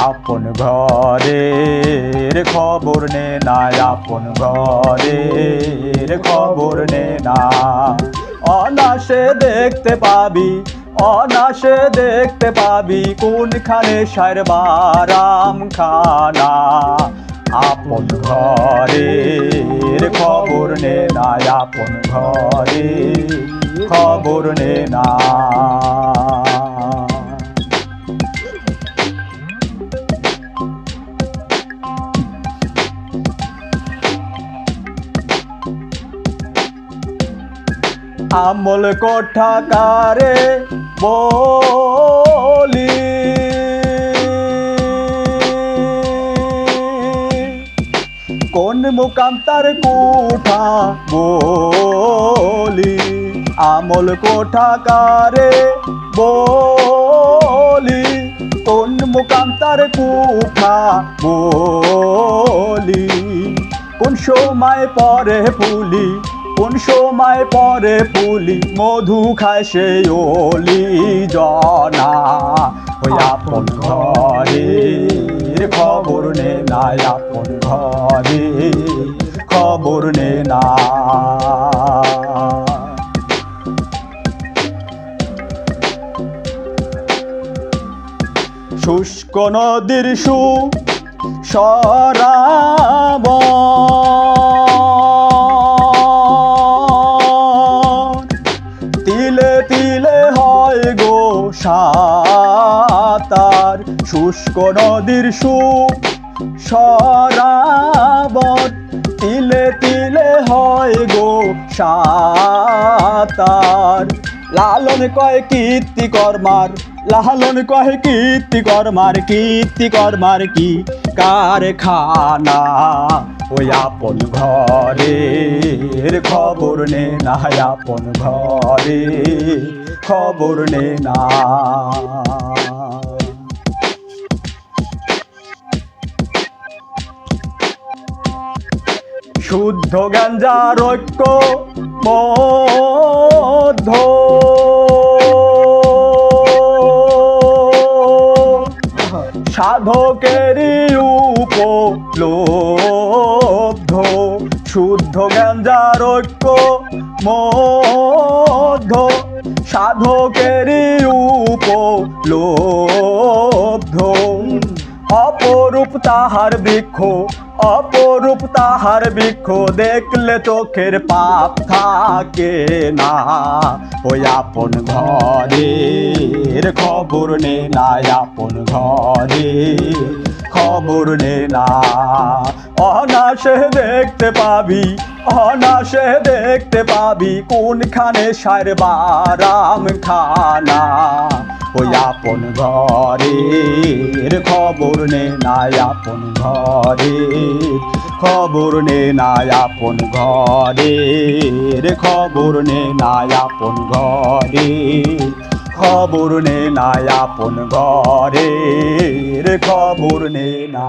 আপন ঘরের খবর নে না, আপন ঘরের খবর নে না। অনাসে দেখতে পাবি, অনাসে দেখতে পাবি কোনখানে সারবারাম খানা। আপন ঘরের খবর নে না, আপন ঘরের খবর নে না। আমল কোঠা কারে বলি, কোন মুকাম তার কোঠা বলি। আমল কোঠা কারে বলি, কোন মুকাম তার কোঠা বলি। কোন সময় পরে ফুলি, কোন সময় পরে ফুলি, মধু খায় সে ওলি জনা। ওই আপন ঘরের খবর নে না, আপন ঘরের খবর নে না। শুষ্ক নদীর সরাব, তিলে তিলে হয় গো সাতার। শুষ্ক নদীর সরাবর, তিলে তিলে হয় গো সাতার। লালন কয় কীর্তি কর্মার, লালন কয় কীর্তি কর্মার, কীর্তি কর্মার কি কারখানা। ওই আপন ঘরের খবর নে না, আপন ঘরের খবর নে না। শুদ্ধ গাঞ্জার ঐক্য মধ্য, সাধকেরই উপলব্ধ। শুদ্ধ গাঞ্জার ঐক্য মধ্য, সাধকেরই উপলব্ধ। অপরূপ তাহার বৃক্ষ, অপরূপ তাহার বৃক্ষ, দেখলে চোখের পাপ থাকে না। ওই আপন ঘরের খবর নে না, আপন ঘরের খবর নে না। অনাসে দেখতে পাবি, অনাসে দেখতে পাবি কোনখানে সারবারাম খানা। ওই আপন ঘরের খবর নে না, আপন ঘরের খবর নে না, আপন ঘরের খবর নে না, আপন ঘরের খবর নে না, আপন ঘরের খবর নে না।